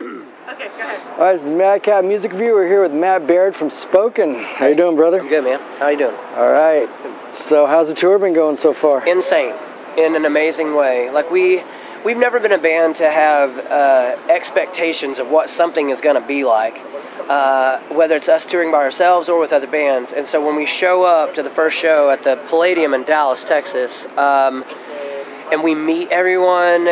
Okay, go ahead. All right, this is Madcap Music Review. We're here with Matt Baird from Spoken. How you doing, brother? I'm good, man. How you doing? All right. So how's the tour been going so far? Insane, in an amazing way. Like we've never been a band to have expectations of what something is going to be like, whether it's us touring by ourselves or with other bands. And so when we show up to the first show at the Palladium in Dallas, Texas, and we meet everyone.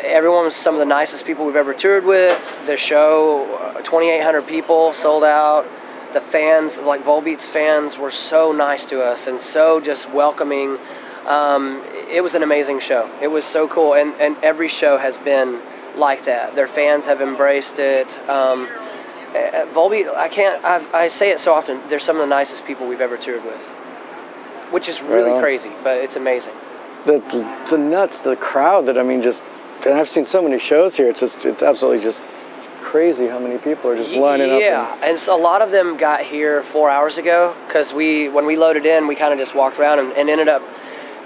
Everyone was some of the nicest people we've ever toured with. The show, 2,800 people, sold out. The fans, like Volbeat's fans, were so nice to us and so just welcoming. It was an amazing show. It was so cool, and every show has been like that. Their fans have embraced it. Volbeat, I say it so often, they're some of the nicest people we've ever toured with, which is really crazy, but it's amazing. The nuts, the crowd that, I mean, just... And I've seen so many shows here. It's absolutely just crazy how many people are just lining up. Yeah, and so a lot of them got here 4 hours ago because when we loaded in, we kind of just walked around and ended up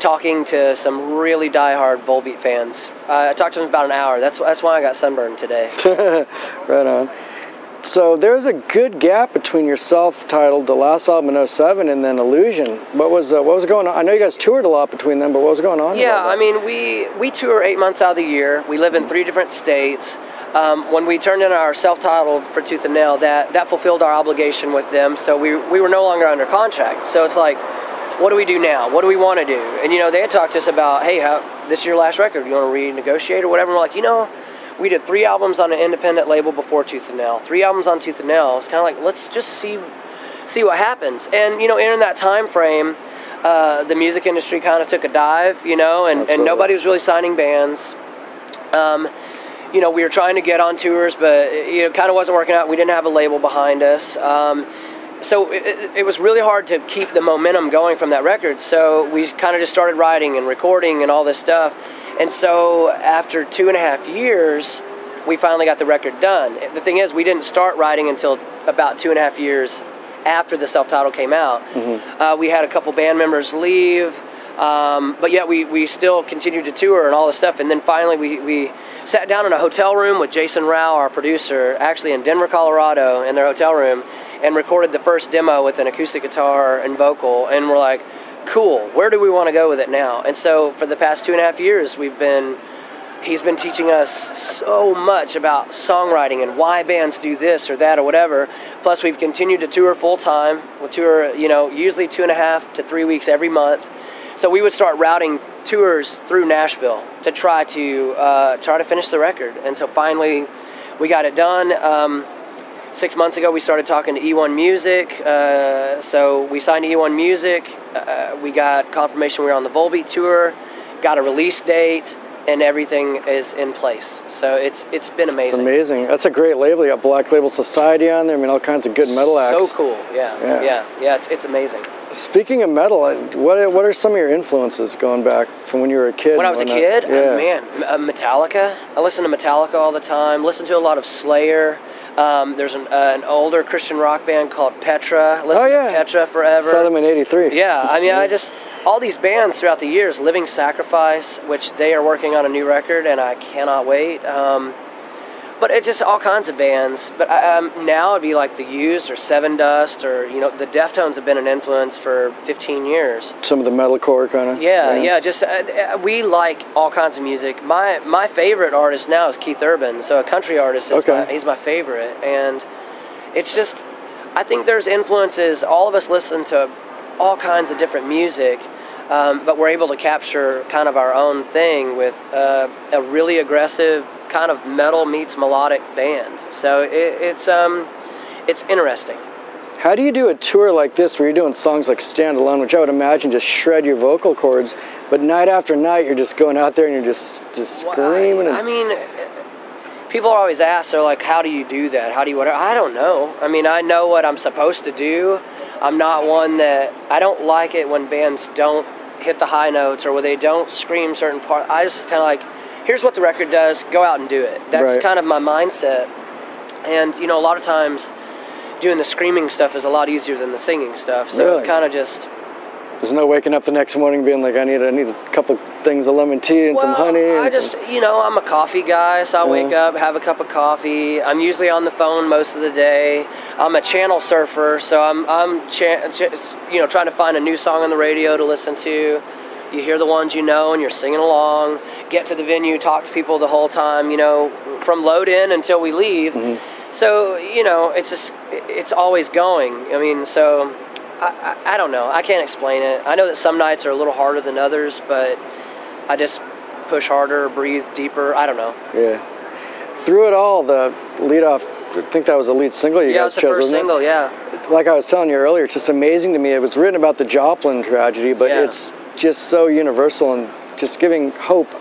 talking to some really diehard Volbeat fans. I talked to them about an hour. That's why I got sunburned today. Right on. So there's a good gap between your self-titled, the last album in 07, and then Illusion. What was going on? I know you guys toured a lot between them, but what was going on? Yeah, I mean, we tour 8 months out of the year. We live in 3 different states. When we turned in our self-titled for Tooth and Nail, that fulfilled our obligation with them, so we were no longer under contract. So it's like, what do we do now? What do we want to do? And, they had talked to us about, hey, this is your last record. You want to renegotiate or whatever? And we're like, we did 3 albums on an independent label before Tooth and Nail, 3 albums on Tooth and Nail. It's kind of like, let's just see what happens. And, in that time frame, the music industry kind of took a dive, and nobody was really signing bands. We were trying to get on tours, but it kind of wasn't working out. We didn't have a label behind us. So it was really hard to keep the momentum going from that record. So we kind of just started writing and recording and all this stuff. And so after 2.5 years, we finally got the record done. The thing is, we didn't start writing until about 2.5 years after the self-titled came out. Mm-hmm. We had a couple band members leave, but yet we still continued to tour and all this stuff. And then finally we sat down in a hotel room with Jason Rao, our producer, actually in Denver, Colorado, in their hotel room, and recorded the first demo with an acoustic guitar and vocal. And we're like, cool, where do we want to go with it now? And so for the past 2.5 years, he's been teaching us so much about songwriting and why bands do this or that or whatever. Plus, we've continued to tour full time. We'll tour, usually 2.5 to 3 weeks every month. So we would start routing tours through Nashville to try to finish the record. And so finally, we got it done. 6 months ago, we started talking to E1 Music. So we signed to E1 Music. We got confirmation we were on the Volbeat tour, got a release date, and everything is in place. So it's been amazing. It's amazing. That's a great label. You got Black Label Society on there. I mean, all kinds of good metal acts. So cool. Yeah. It's amazing. Speaking of metal, what are some of your influences going back from when you were a kid? When I was a kid? Man, Metallica. I listen to Metallica all the time. Listen to a lot of Slayer. There's an older Christian rock band called Petra. Listen to Petra forever. Saw them in '83. Yeah, I mean, all these bands throughout the years, Living Sacrifice, which they are working on a new record, and I cannot wait. But it's just all kinds of bands. But now it'd be like The Used or Seven Dust or, the Deftones have been an influence for 15 years. Some of the metalcore kind of bands. Yeah, just we like all kinds of music. My favorite artist now is Keith Urban, so a country artist he's my favorite. And it's just, I think there's influences. All of us listen to all kinds of different music, but we're able to capture kind of our own thing with a really aggressive kind of metal meets melodic band. So it's interesting. How do you do a tour like this where you're doing songs like Stand Alone, which I would imagine just shred your vocal cords, but night after night you're just going out there and you're just screaming? I mean, people are always asked, they're like, how do you do that? How do you whatever? I don't know. I mean, I know what I'm supposed to do. I'm not one that, I don't like it when bands don't hit the high notes or where they don't scream certain parts. I just kind of like, here's what the record does, go out and do it. That's kind of my mindset. And, a lot of times doing the screaming stuff is a lot easier than the singing stuff. So It's kind of just, There's no waking up the next morning being like, I need a couple things of lemon tea and some honey. I'm a coffee guy, so I wake up, have a cup of coffee. I'm usually on the phone most of the day. I'm a channel surfer, so I'm trying to find a new song on the radio to listen to. You hear the ones you know, and you're singing along. Get to the venue, talk to people the whole time, from load in until we leave. Mm-hmm. So, it's always going. I mean, so I don't know. I can't explain it. I know that some nights are a little harder than others, but I just push harder, breathe deeper. I don't know. Yeah. Through it all, the lead off, I think that was the lead single you guys chose, wasn't it? Yeah, it's the first single, yeah. Like I was telling you earlier, it's just amazing to me. It was written about the Joplin tragedy, but it's just so universal and just giving hope,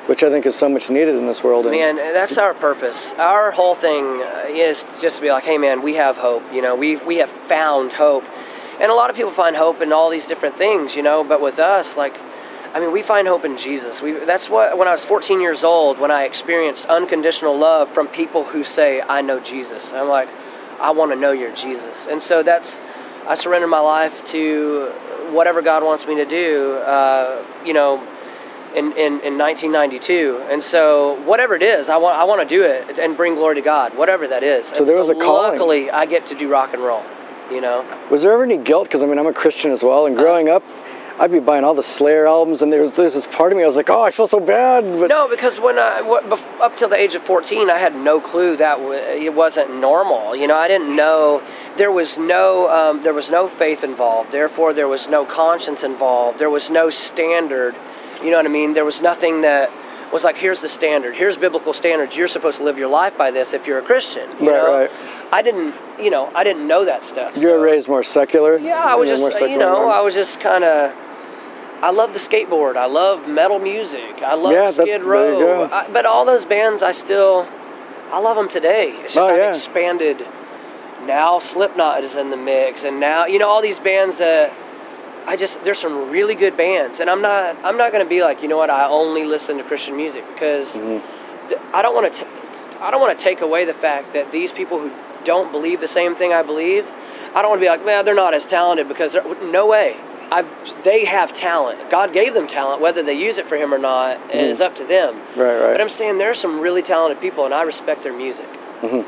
which I think is so much needed in this world. Man, that's our purpose. Our whole thing is just to be like, hey man, we have hope. We have found hope. And a lot of people find hope in all these different things, but with us, we find hope in Jesus. That's what, when I was 14 years old, when I experienced unconditional love from people who say, I know Jesus. I'm like, I want to know your Jesus. And so I surrender my life to whatever God wants me to do, in 1992. And so whatever it is, I want to do it and bring glory to God, whatever that is. So there was a calling. Luckily, I get to do rock and roll, Was there ever any guilt? Because, I'm a Christian as well, and growing up, I'd be buying all the Slayer albums, and there's this part of me, I was like, oh, I feel so bad. But no, because when up till the age of 14, I had no clue that it wasn't normal. I didn't know there was no faith involved. Therefore, there was no conscience involved. There was no standard. You know what I mean? There was nothing that was like, here's the standard. Here's biblical standards. You're supposed to live your life by this if you're a Christian. Right. I didn't know that stuff. You were raised more secular? Yeah, I was just, I was just kind of, I love the skateboard. I love metal music. I love Skid Row. But all those bands, I love them today. It's just I've expanded. Now Slipknot is in the mix, and now all these bands that there's some really good bands, and I'm not going to be like, I only listen to Christian music, because I don't want to take away the fact that these people who don't believe the same thing I believe, I don't want to be like, well, they're not as talented, because no way. They have talent. God gave them talent. Whether they use it for Him or not is up to them. Right. But I'm saying there's some really talented people, and I respect their music. Mm-hmm.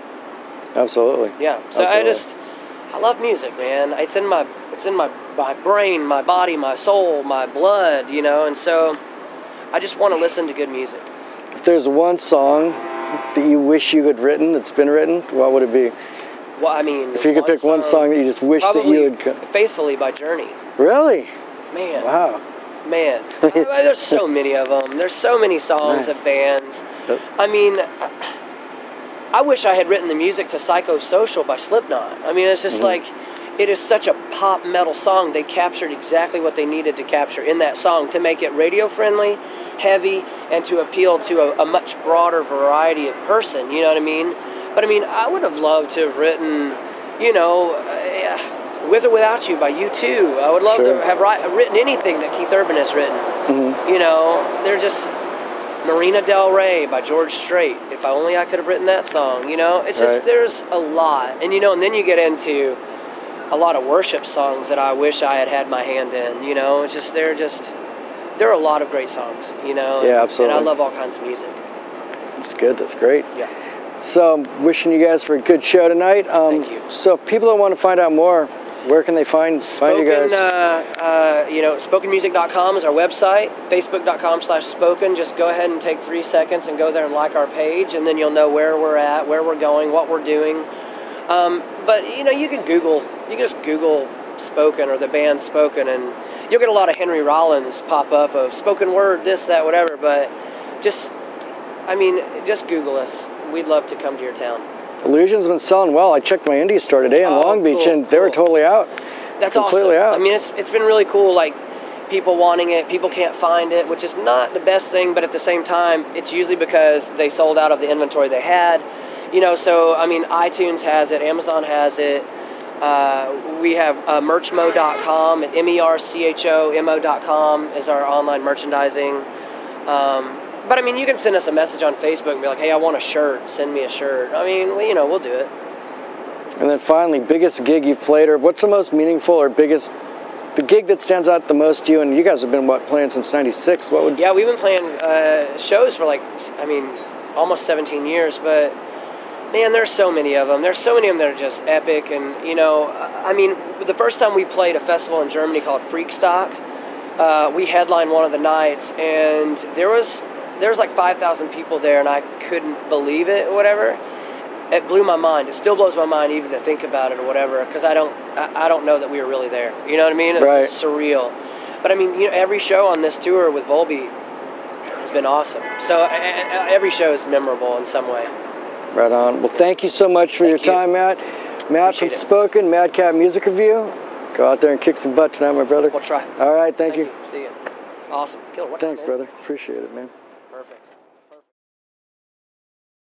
Absolutely. Yeah. So Absolutely. I love music, man. It's in my brain, my body, my soul, my blood. And so I just want to listen to good music. If there's one song that you wish you had written, that's been written, what would it be? Well, if you could pick one song that you just wish that you had... Faithfully by Journey. Really? Man. Wow. Man. There's so many of them. There's so many songs of bands. Yep. I wish I had written the music to Psychosocial by Slipknot. It's just it is such a pop metal song. They captured exactly what they needed to capture in that song to make it radio friendly, heavy, and to appeal to a much broader variety of person. You know what I mean? But I would have loved to have written, With or Without You by U2. I would love to have written anything that Keith Urban has written. Mm-hmm. They're just Marina Del Rey by George Strait. If I could have written that song. It's just there's a lot, and and then you get into a lot of worship songs that I wish I had my hand in. It's just there are a lot of great songs. Yeah, absolutely. And I love all kinds of music. That's good. That's great. Yeah. So I'm wishing you guys for a good show tonight. Thank you. So if people that want to find out more, where can they find you guys? SpokenMusic.com is our website. Facebook.com/Spoken. Just go ahead and take 3 seconds and go there and like our page, and then you'll know where we're at, where we're going, what we're doing. But you can just Google Spoken or the band Spoken, and you'll get a lot of Henry Rollins pop up of spoken word, this, that, whatever. But just Google us. We'd love to come to your town. Illusion's been selling well. I checked my indie store today in Long Beach, and they were totally out. That's completely awesome. out. It's been really cool. People wanting it, people can't find it, which is not the best thing. But at the same time, it's usually because they sold out of the inventory they had. So iTunes has it, Amazon has it. We have merchmo.com and merchomo.com is our online merchandising. But you can send us a message on Facebook and be like, hey, I want a shirt. Send me a shirt. We'll do it. And then finally, biggest gig you've played, or what's the most meaningful or biggest the gig that stands out the most to you, and you guys have been, what, playing since '96? What would? Yeah, we've been playing shows for, like, I mean, almost 17 years, but man, there's so many of them. There's so many of them that are just epic, and, you know, I mean, the first time we played a festival in Germany called Freakstock, we headlined one of the nights, and there was like 5,000 people there, and I couldn't believe it or whatever. It blew my mind. It still blows my mind even to think about it or whatever, because I don't know that we were really there. You know what I mean? It's right. Surreal. But I mean, you know, every show on this tour with Volbeat has been awesome. So every show is memorable in some way. Right on. Well, thank you so much for your time, Matt. Matt from Spoken, Madcap Music Review. Go out there and kick some butt tonight, my brother. We'll try. All right, thank you. See you. Awesome. Thanks, brother. Appreciate it, man.